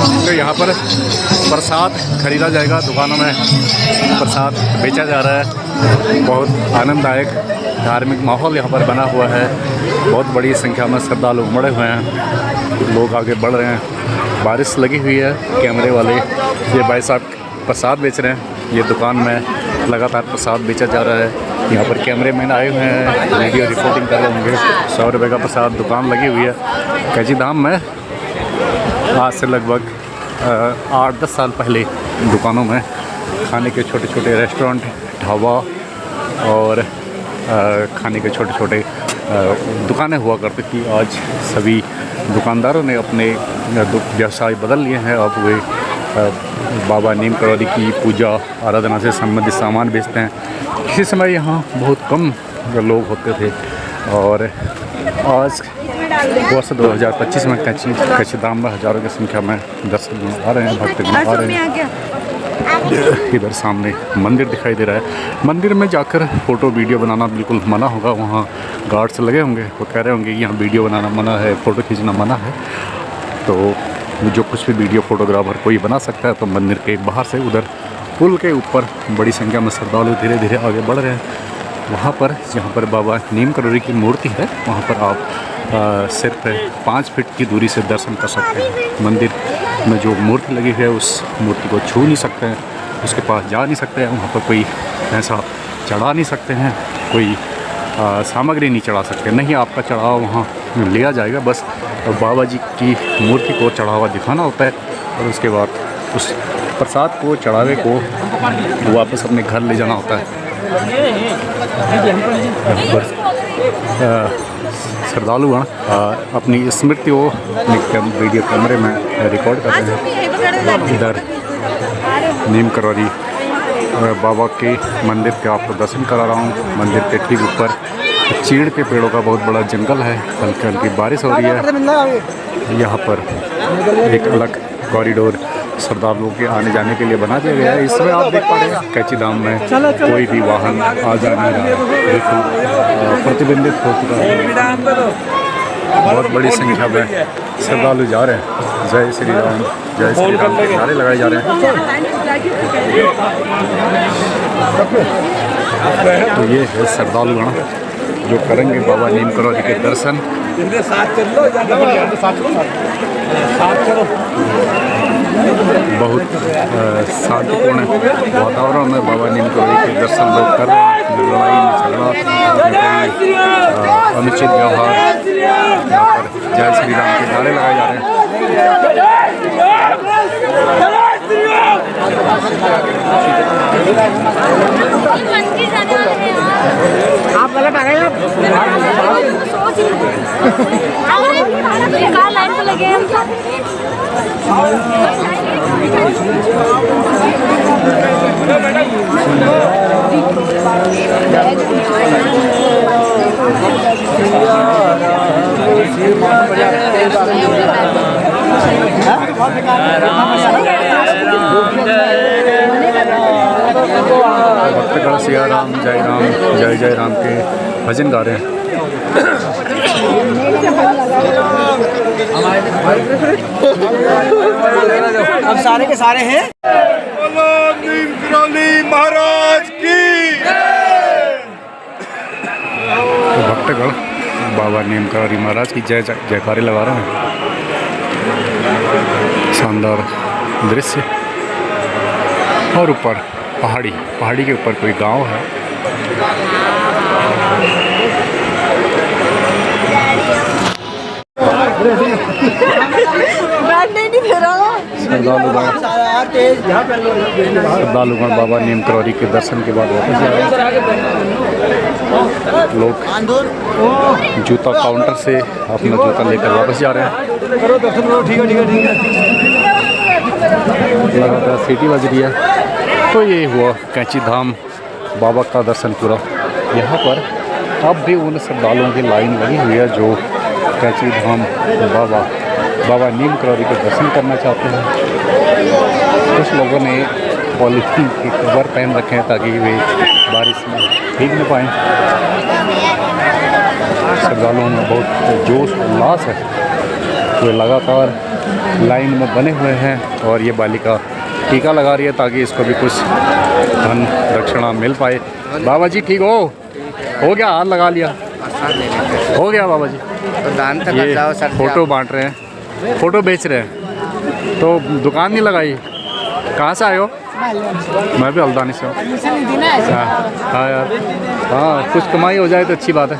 तो यहाँ पर प्रसाद खरीदा जाएगा, दुकानों में प्रसाद बेचा जा रहा है। बहुत आनंददायक धार्मिक माहौल यहाँ पर बना हुआ है। बहुत बड़ी संख्या में श्रद्धालु उमड़े हुए हैं, लोग आगे बढ़ रहे हैं। बारिश लगी हुई है। कैमरे वाले ये भाई साहब प्रसाद बेच रहे हैं। ये दुकान में लगातार प्रसाद बेचा जा रहा है। यहाँ पर कैमरे मैन आए हुए हैं, वीडियो रिपोर्टिंग कर रहे होंगे। 100 रुपये का प्रसाद दुकान लगी हुई है कैची धाम में। आज से लगभग 8-10 साल पहले दुकानों में खाने के छोटे छोटे रेस्टोरेंट, ढाबा और खाने के छोटे छोटे दुकानें हुआ करती थी। आज सभी दुकानदारों ने अपने व्यवसाय बदल लिए हैं। अब वे बाबा नीम करौरी की पूजा आराधना से संबंधित सामान बेचते हैं। किसी समय यहाँ बहुत कम लोग होते थे और आज वर्ष 2025 में कैची धाम में हज़ारों की संख्या में दर्शन आ रहे हैं, भक्त आ रहे हैं। इधर सामने मंदिर दिखाई दे रहा है। मंदिर में जाकर फ़ोटो वीडियो बनाना बिल्कुल मना होगा। वहाँ गार्ड्स लगे होंगे, वो कह रहे होंगे कि यहाँ वीडियो बनाना मना है, फ़ोटो खींचना मना है। तो जो कुछ भी वीडियो फोटोग्राफर कोई बना सकता है। तो मंदिर के बाहर से उधर पुल के ऊपर बड़ी संख्या में श्रद्धालु धीरे धीरे आगे बढ़ रहे हैं। वहाँ पर जहाँ पर बाबा नीम करौरी की मूर्ति है, वहाँ पर आप सिर्फ 5 फीट की दूरी से दर्शन कर सकते हैं। मंदिर में जो मूर्ति लगी है उस मूर्ति को छू नहीं सकते हैं, उसके पास जा नहीं सकते हैं। वहाँ पर कोई ऐसा चढ़ा नहीं सकते हैं, कोई सामग्री नहीं चढ़ा सकते। नहीं, आपका चढ़ावा वहाँ लिया जाएगा, बस बाबा जी की मूर्ति को चढ़ावा दिखाना होता है और उसके बाद उस प्रसाद को, चढ़ावे को वापस अपने घर ले जाना होता है। श्रद्धालुगण अपनी स्मृति को वीडियो कैमरे में रिकॉर्ड कर रहे हैं। इधर नीम करौरी बाबा के मंदिर के आपको दर्शन करा रहा हूँ। मंदिर के ठीक ऊपर चीड़ के पेड़ों का बहुत बड़ा जंगल है। हल्की हल्की बारिश हो रही है। यहाँ पर एक अलग कॉरिडोर श्रद्धालुओं के आने जाने के लिए बना दिया गया है। इसमें आप देख पा रहे हैं कैची धाम में कोई भी वाहन आ जा नहीं रहा, बिल्कुल प्रतिबंधित हो चुका है। बहुत बड़ी संख्या में श्रद्धालु जा रहे हैं। जय श्री राम, जय श्री राम के नारे लगाए जा रहे हैं। तो ये है श्रद्धालुगण जो करेंगे बाबा नीम करौरी के दर्शन। बहुत शांतिपूर्ण वातावरण में बाबा नीम करौरी के दर्शन लोग कर रहे हैं। लड़ाई झगड़ा, अनुचित व्यवहार, यहाँ पर जय श्री राम के नारे लगाए जा रहे हैं। आप गलत आ गए। लाइन पे लगे भक्तगण सिया राम, जय राम, जय जय राम के भजन गा रहे हैं। अब सारे के सारे हैं। बोलो नीम करौरी महाराज की। भक्तगण बाबा नीम करौरी महाराज की जय जयकारे लगा रहे हैं। शानदार दृश्य और ऊपर पहाड़ी के ऊपर कोई गांव है। श्रद्धालुगण बाबा नीम करौरी के दर्शन के बाद वापस जा रहे हैं। लोग जूता काउंटर से अपना जूता लेकर वापस जा रहे हैं। लगातार सीटी बज रही है। तो ये हुआ कैची धाम बाबा का दर्शन पूरा। यहाँ पर अब भी उन श्रद्धालुओं की लाइन लगी हुई है जो कैची धाम बाबा नीम करौरी के दर्शन करना चाहते हैं। कुछ लोगों ने पॉलीथीन के कवर पहन रखे हैं ताकि वे बारिश में भीग न पाएँ। श्रद्धालुओं में बहुत जोश उल्लास है। वे लगातार लाइन में बने हुए हैं और ये बालिका टीका लगा रही है ताकि इसको भी कुछ धन दक्षिणा मिल पाए। बाबा जी ठीक हो गया? हाथ लगा लिया, हो गया बाबा जी। तो दान तक ये जाओ सर। फ़ोटो बांट रहे हैं, फ़ोटो बेच रहे हैं, तो दुकान नहीं लगाई। कहाँ से आए हो? मैं भी हल्द्वानी से हूँ। हाँ यार, हाँ कुछ कमाई हो जाए तो अच्छी बात है।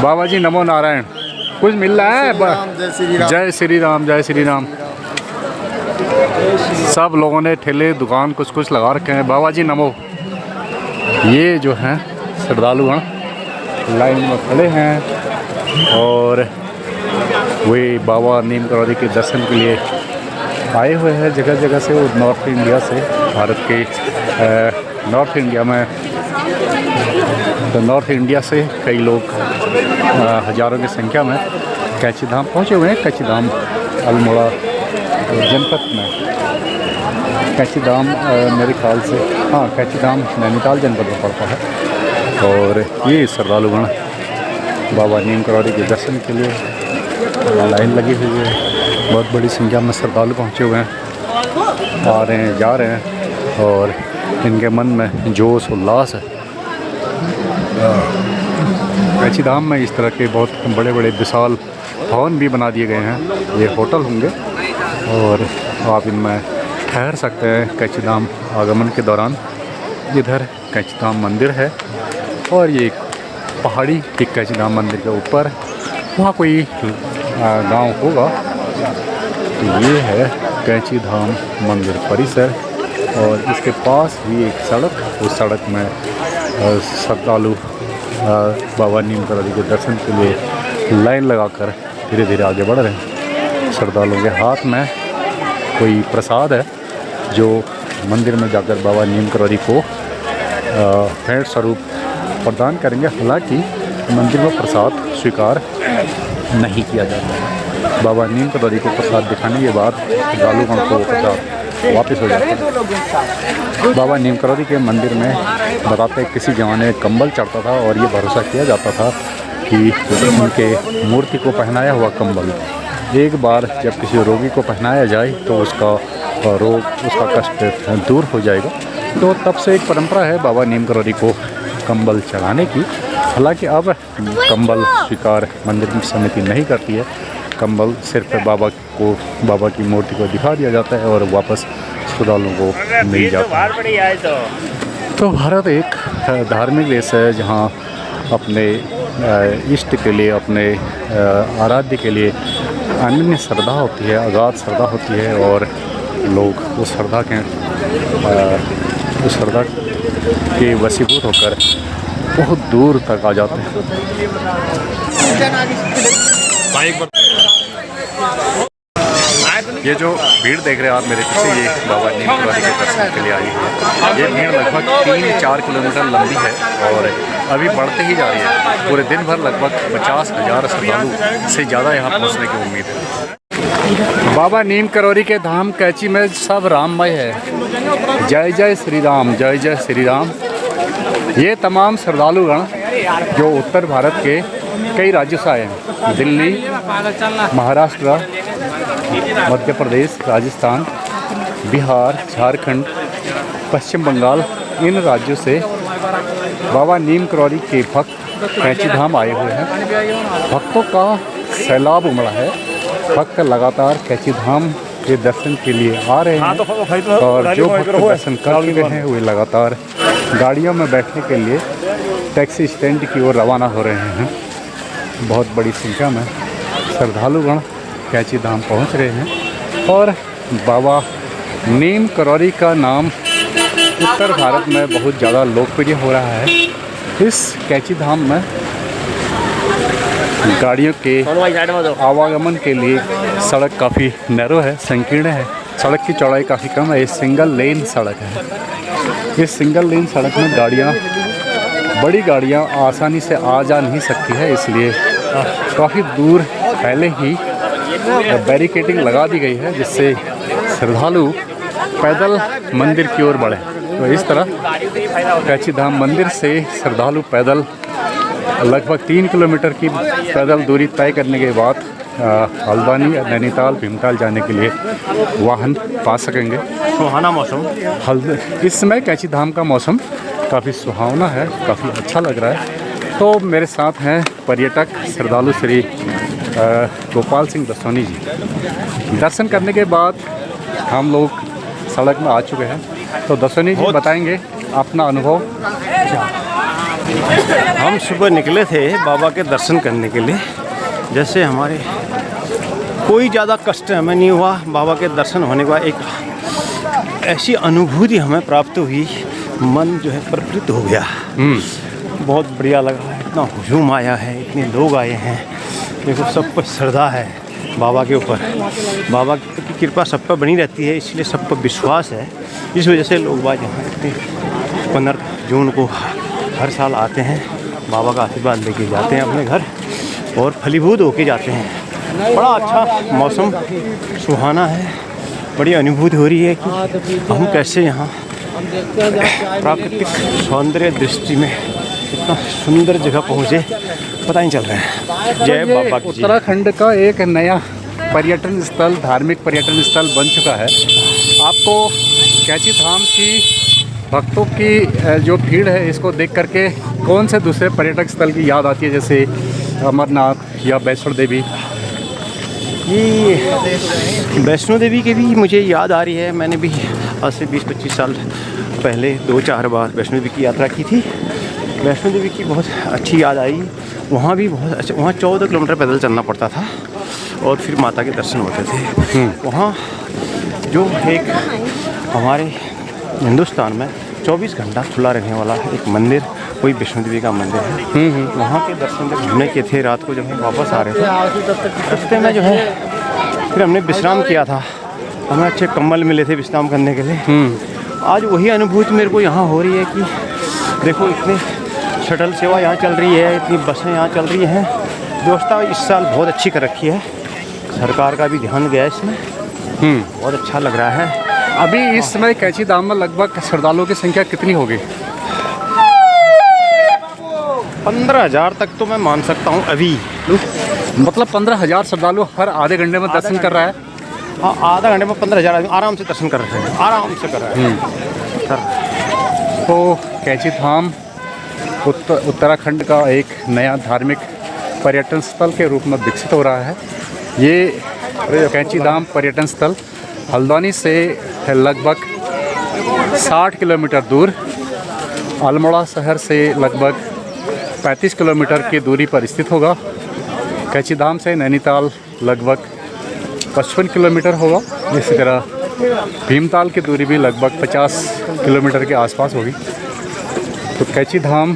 बाबा जी नमो नारायण, कुछ मिल रहा है? जय श्री राम, जय श्री राम। सब लोगों ने ठेले दुकान कुछ कुछ लगा रखे हैं। बाबा जी नमो। ये जो हैं श्रद्धालुगण लाइन में खड़े हैं और वे बाबा नीम करौरी के दर्शन के लिए आए हुए हैं जगह जगह से। वो नॉर्थ इंडिया से, भारत के नॉर्थ इंडिया में, तो नॉर्थ इंडिया से कई लोग हज़ारों की संख्या में कैंची धाम पहुँचे हुए हैं। कैंची धाम अल्मोड़ा जनपद में, कैंची धाम मेरे ख्याल से, हाँ कैंची धाम नैनीताल जनपद में पड़ता है। और ये श्रद्धालुगण बाबा नीम करौरी के दर्शन के लिए लाइन लगी हुई है। बहुत बड़ी संख्या में श्रद्धालु पहुँचे हुए हैं, आ रहे हैं जा रहे हैं और इनके मन में जोश उल्लास है। कैंची धाम में इस तरह के बहुत बड़े बड़े विशाल भवन भी बना दिए गए हैं। ये होटल होंगे और आप इनमें ठहर सकते हैं कैंची धाम आगमन के दौरान। इधर कैंची धाम मंदिर है और ये पहाड़ी एक कैंची धाम मंदिर के ऊपर, वहाँ कोई गांव होगा। तो ये है कैंची धाम मंदिर परिसर और इसके पास भी एक सड़क, उस सड़क में श्रद्धालु बाबा नीम करौरी के दर्शन के लिए लाइन लगाकर धीरे धीरे आगे बढ़ रहे हैं। श्रद्धालुओं के हाथ में कोई प्रसाद है जो मंदिर में जाकर बाबा नीम करौरी को भेंट स्वरूप प्रदान करेंगे। हालांकि मंदिर में प्रसाद स्वीकार नहीं किया जाता है। बाबा नीम करौरी को प्रसाद दिखाने के बाद श्रद्धालुओं को प्रसाद वापस हो जाता है। बाबा नीम करौरी के मंदिर में बताते किसी जमाने में कंबल चढ़ता था और ये भरोसा किया जाता था कि उनके मूर्ति को पहनाया हुआ कंबल एक बार जब किसी रोगी को पहनाया जाए तो उसका रोग, उसका कष्ट दूर हो जाएगा। तो तब से एक परंपरा है बाबा नीम करौरी को कंबल चढ़ाने की। हालांकि अब कंबल स्वीकार मंदिर की समिति नहीं करती है। कंबल सिर्फ बाबा की मूर्ति को दिखा दिया जाता है और वापस श्रद्धालुओं को मिल जाता है। तो भारत एक धार्मिक देश है जहाँ अपने इष्ट के लिए, अपने आराध्य के लिए अनन्य श्रद्धा होती है, अगाध श्रद्धा होती है और लोग उस श्रद्धा के वशीभूत होकर बहुत दूर तक आ जाते हैं। ये जो भीड़ देख रहे हैं आप मेरे पीछे, ये बाबा नीम करौरी के दर्शन के लिए आई है। ये भीड़ लगभग 3-4 किलोमीटर लंबी है और अभी बढ़ते ही जा रही है। पूरे दिन भर लगभग 50,000 श्रद्धालु से ज़्यादा यहाँ पहुँचने की उम्मीद है। बाबा नीम करौरी के धाम कैंची में सब राममय है। जय जय श्री राम, जय जय श्री राम। ये तमाम श्रद्धालुगण जो उत्तर भारत के कई राज्यों से आए हैं, दिल्ली, महाराष्ट्र, मध्य प्रदेश, राजस्थान, बिहार, झारखंड, पश्चिम बंगाल, इन राज्यों से बाबा नीम करौरी के भक्त कैंची धाम आए हुए हैं। भक्तों का सैलाब उमड़ा है। भक्त लगातार कैंची धाम के दर्शन के लिए आ रहे हैं और जो भक्त दर्शन कर चुके हैं वे लगातार गाड़ियों में बैठने के लिए टैक्सी स्टैंड की ओर रवाना हो रहे हैं। बहुत बड़ी संख्या में श्रद्धालुगण कैंची धाम पहुंच रहे हैं और बाबा नीम करौरी का नाम उत्तर भारत में बहुत ज़्यादा लोकप्रिय हो रहा है। इस कैंची धाम में गाड़ियों के आवागमन के लिए सड़क काफ़ी नैरो है, संकीर्ण है। सड़क की चौड़ाई काफ़ी कम है। ये सिंगल लेन सड़क है। इस सिंगल लेन सड़क में बड़ी गाड़ियाँ आसानी से आ जा नहीं सकती है, इसलिए काफ़ी दूर पहले ही बैरिकेडिंग लगा दी गई है जिससे श्रद्धालु पैदल मंदिर की ओर बढ़े। तो इस तरह कैंची धाम मंदिर से श्रद्धालु पैदल लगभग 3 किलोमीटर की पैदल दूरी तय करने के बाद हल्द्वानी, नैनीताल, भीमताल जाने के लिए वाहन पा सकेंगे। सुहाना मौसम। इस समय कैंची धाम का मौसम काफ़ी सुहावना है, काफ़ी अच्छा लग रहा है। तो मेरे साथ हैं पर्यटक श्रद्धालु श्री गोपाल सिंह दसोनी जी। दर्शन करने के बाद हम लोग सड़क में आ चुके हैं, तो दसोनी जी बताएंगे अपना अनुभव। हम सुबह निकले थे बाबा के दर्शन करने के लिए। जैसे हमारे कोई ज़्यादा कष्ट हमें नहीं हुआ, बाबा के दर्शन होने के बाद एक ऐसी अनुभूति हमें प्राप्त हुई, मन जो है प्रफुल्लित हो गया। बहुत बढ़िया लगा, इतना हुजूम आया है, इतने लोग आए हैं। देखो सब पर श्रद्धा है बाबा के ऊपर, बाबा की कृपा सब पर बनी रहती है, इसलिए सब पर विश्वास है। इस वजह से लोग बाग यहाँ इतने 15 जून को हर साल आते हैं, बाबा का आशीर्वाद लेके जाते हैं अपने घर और फलीभूत होके जाते हैं। बड़ा अच्छा मौसम सुहाना है, बड़ी अनुभूति हो रही है कि हम कैसे यहाँ प्राकृतिक सौंदर्य दृष्टि में इतना सुंदर जगह पहुँचे, पता नहीं चल रहा है। जय बाबा की। उत्तराखंड का एक नया पर्यटन स्थल, धार्मिक पर्यटन स्थल बन चुका है। आपको कैंची धाम की भक्तों की जो भीड़ है, इसको देख करके कौन से दूसरे पर्यटक स्थल की याद आती है, जैसे अमरनाथ या वैष्णो देवी? ये वैष्णो देवी की भी मुझे याद आ रही है। मैंने भी आज से 20-25 साल पहले 2-4 बार वैष्णो देवी की यात्रा की थी। वैष्णो देवी की बहुत अच्छी याद आई। वहाँ भी बहुत अच्छा, वहाँ 14 किलोमीटर पैदल चलना पड़ता था और फिर माता के दर्शन होते थे। वहाँ जो एक हमारे हिंदुस्तान में 24 घंटा खुला रहने वाला एक मंदिर, वही वैष्णो देवी का मंदिर है। वहाँ के दर्शन जब हमने किए थे, रात को जब हम वापस आ रहे थे, रास्ते में जो है फिर हमने विश्राम किया था, हमें अच्छे कंबल मिले थे विश्राम करने के लिए। आज वही अनुभूति मेरे को यहाँ हो रही है कि देखो इतने शटल सेवा यहाँ चल रही है, इतनी बसें यहाँ चल रही हैं। व्यवस्था इस साल बहुत अच्छी कर रखी है, सरकार का भी ध्यान गया इसमें। बहुत अच्छा लग रहा है। अभी इस समय कैंची धाम में लगभग श्रद्धालुओं की संख्या कितनी होगी? 15,000 तक तो मैं मान सकता हूँ अभी। मतलब 15,000 श्रद्धालु हर आधे घंटे में दर्शन कर रहा है। हाँ, आधा घंटे में 15,000 आदमी आराम से दर्शन कर रहे हैं, आराम से कर रहे हैं सर। तो कैंची धाम उत्तराखंड का एक नया धार्मिक पर्यटन स्थल के रूप में विकसित हो रहा है। ये कैंची धाम पर्यटन स्थल हल्द्वानी से लगभग 60 किलोमीटर दूर, अल्मोड़ा शहर से लगभग 35 किलोमीटर की दूरी पर स्थित होगा। कैंची धाम से नैनीताल लगभग 55 किलोमीटर होगा। इसी तरह भीमताल की दूरी भी लगभग 50 किलोमीटर के आसपास होगी। तो कैंची धाम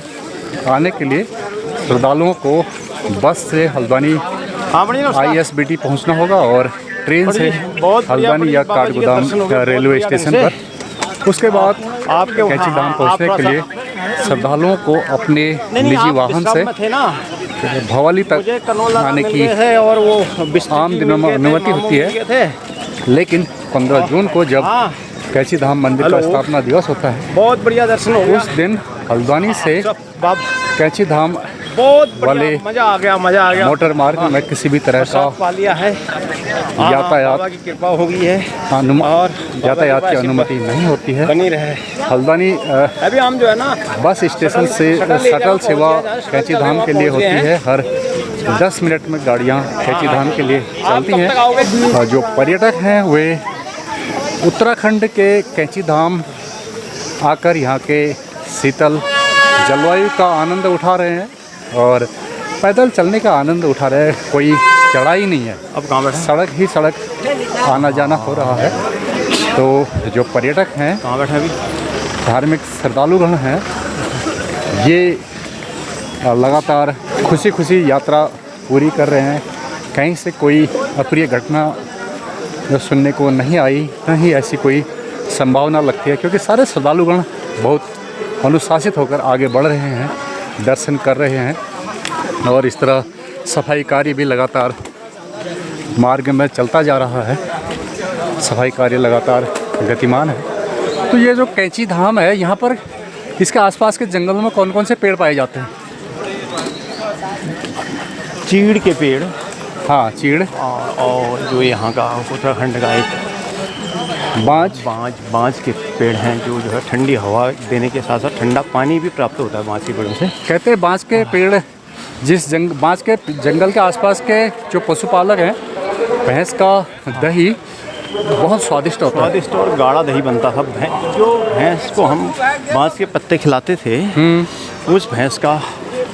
आने के लिए श्रद्धालुओं को बस से हल्द्वानी ISBT पहुंचना होगा और ट्रेन से हल्द्वानी या काठगोदाम रेलवे स्टेशन पर। उसके बाद आपके कैंची धाम पहुंचने के लिए श्रद्धालुओं को अपने निजी वाहन से भवाली तक आने की आम दिनों में अनुमति होती है, लेकिन 15 जून को जब कैंची धाम मंदिर का स्थापना दिवस होता है, बहुत बढ़िया दर्शन हो गया। उस दिन हल्द्वानी से कैंची धाम बहुत वाले मजा आ गया। मोटर मार्ग में किसी भी तरह का पा लिया है, यातायात की कृपा हो गई है और यातायात की अनुमति नहीं होती है। बनी रहे। हल्द्वानी अभी हम जो है ना बस स्टेशन से शटल सेवा कैंची धाम के लिए होती है। हर 10 मिनट में गाड़ियाँ कैंची धाम के लिए चलती हैं। और जो पर्यटक हैं वे उत्तराखंड के कैंची धाम आकर यहाँ के शीतल जलवायु का आनंद उठा रहे हैं और पैदल चलने का आनंद उठा रहे हैं। कोई चढ़ाई नहीं है, अब कहाँ बैठे? सड़क ही सड़क आना जाना हो रहा है। तो जो पर्यटक हैं, कहाँ बैठे अभी? धार्मिक श्रद्धालुगण हैं, ये लगातार खुशी खुशी यात्रा पूरी कर रहे हैं। कहीं से कोई अप्रिय घटना जो सुनने को नहीं आई, नहीं ऐसी कोई संभावना लगती है, क्योंकि सारे श्रद्धालुगण बहुत अनुशासित होकर आगे बढ़ रहे हैं, दर्शन कर रहे हैं। और इस तरह सफाई कार्य भी लगातार मार्ग में चलता जा रहा है, सफाई कार्य लगातार गतिमान है। तो ये जो कैंची धाम है, यहाँ पर इसके आसपास के जंगलों में कौन कौन से पेड़ पाए जाते हैं? चीड़ के पेड़, हाँ, चीड़, और जो यहाँ का उत्तराखंड का एक बांज के पेड़ हैं जो है ठंडी हवा देने के साथ साथ ठंडा पानी भी प्राप्त होता है बांज के पेड़ों से। कहते हैं बांस के पेड़ बांस के जंगल के आसपास के जो पशुपालक हैं, भैंस का दही बहुत स्वादिष्ट होता है। स्वादिष्ट और गाढ़ा दही बनता था। जो भैंस को हम बांस के पत्ते खिलाते थे, उस भैंस का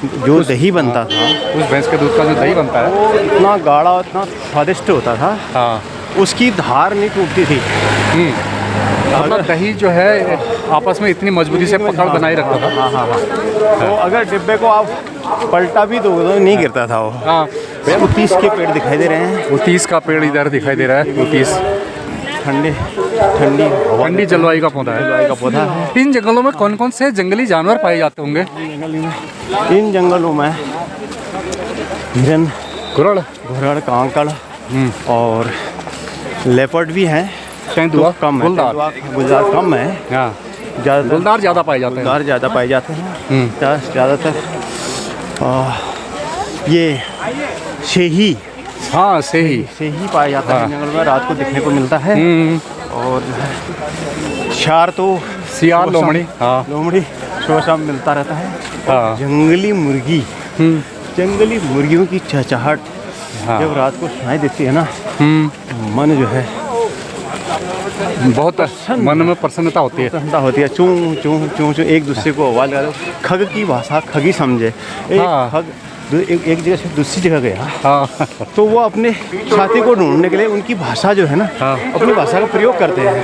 जो दही बनता था, उस भैंस के दूध का जो दही बनता है वो इतना गाढ़ा, इतना स्वादिष्ट होता था। हाँ, उसकी धार नहीं टूटती थी। मतलब दही जो है आपस में इतनी मजबूती से पकड़ बनाए रखता था। हाँ। तो अगर डिब्बे को आप पलटा भी दो तो नहीं गिरता था वो। हाँ, वो 30 के पेड़ दिखाई दे रहे हैं। वो 30 का पेड़ इधर दिखाई दे रहा है। वो 30 ठंडी जलवायु का पौधा है। इन जंगलों में कौन कौन से जंगली जानवर पाए जाते होंगे? इन जंगलों में हिरन, घुरड़, कांकड़ और लेपर्ड भी हैं। तेंदुआ, कम है, गुलदार कम है। हाँ, गुलदार ज़्यादा पाए जाते हैं। गुलदार ज़्यादा पाए जाते हैं। ज़्यादातर ये सेही, हाँ, सेही पाया जाता है जंगल में, रात को देखने को मिलता है। और शार तो सियार, लोमड़ी, हाँ, लोमड़ी सुबह शाम मिलता रहता है। हाँ। जंगली मुर्गी, जंगली मुर्गियों की चहचहाट जब रात को सुनाई देती है ना, मन जो है बहुत मन में प्रसन्नता होती है। चूं चूं चूं चूं, एक दूसरे को आवाज़ लगा दो। खग की भाषा खगी समझे। हाँ। खग एक जगह से दूसरी जगह गया, हाँ, तो वो अपने साथी को ढूंढने के लिए उनकी भाषा जो है ना, अपनी भाषा का प्रयोग करते हैं।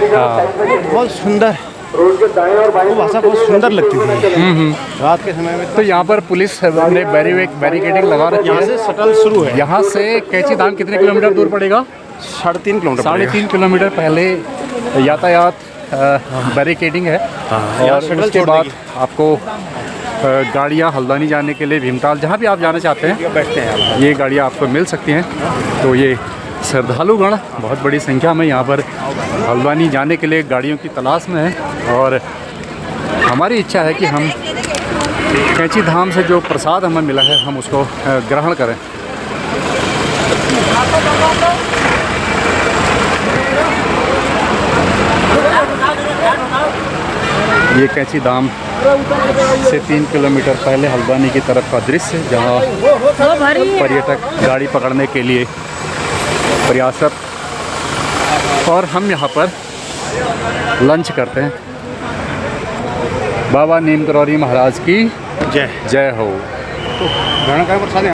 बहुत सुंदर, वो भाषा बहुत सुंदर लगती थी रात के समय में। तो यहाँ पर पुलिस ने बैरिकेडिंग लगा रखी यहाँ है। से शटल शुरू है। यहाँ से कैची धाम कितने किलोमीटर दूर पड़ेगा? 3.5 किलोमीटर। 3.5 किलोमीटर पहले यातायात बैरिकेडिंग है। और उसके बाद आपको गाड़ियाँ हल्द्वानी जाने के लिए, भीमताल, जहाँ भी आप जाना चाहते हैं, बैठते हैं ये गाड़ियाँ आपको मिल सकती हैं। तो ये श्रद्धालुगण बहुत बड़ी संख्या में यहाँ पर हल्द्वानी जाने के लिए गाड़ियों की तलाश में है। और हमारी इच्छा है कि हम कैची धाम से जो प्रसाद हमें मिला है, हम उसको ग्रहण करें। ये कैची धाम से 3 किलोमीटर पहले हल्द्वानी की तरफ का दृश्य, जहाँ पर्यटक गाड़ी पकड़ने के लिए प्रयासरत, और हम यहाँ पर लंच करते हैं। बाबा नीम करौरी महाराज की जय हो। तो ग्रहण करें प्रसाद।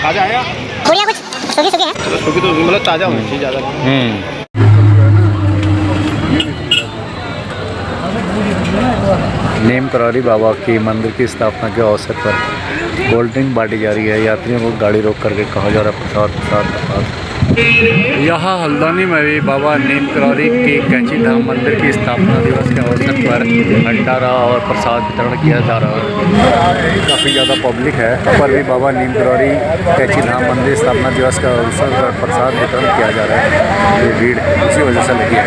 ताजा आया बढ़िया, कुछ सूखी है। सूखी तो मतलब ताजा होनी चाहिए ज़्यादा। नीम करौरी बाबा की मंदिर की स्थापना के अवसर पर कोल्ड ड्रिंक बांटी जा रही है। यात्रियों को गाड़ी रोक करके कहा जा रहा है प्रसाद। यहाँ हल्द्वानी में भी बाबा नीम करौरी की कैची धाम मंदिर की स्थापना दिवस के अवसर पर भंडारा और प्रसाद वितरण किया जा रहा है। काफ़ी ज़्यादा पब्लिक है। यहाँ पर भी बाबा नीम करौरी कैची धाम मंदिर स्थापना दिवस के अवसर पर प्रसाद वितरण किया जा रहा है। ये भीड़ इसी वजह से लगी है।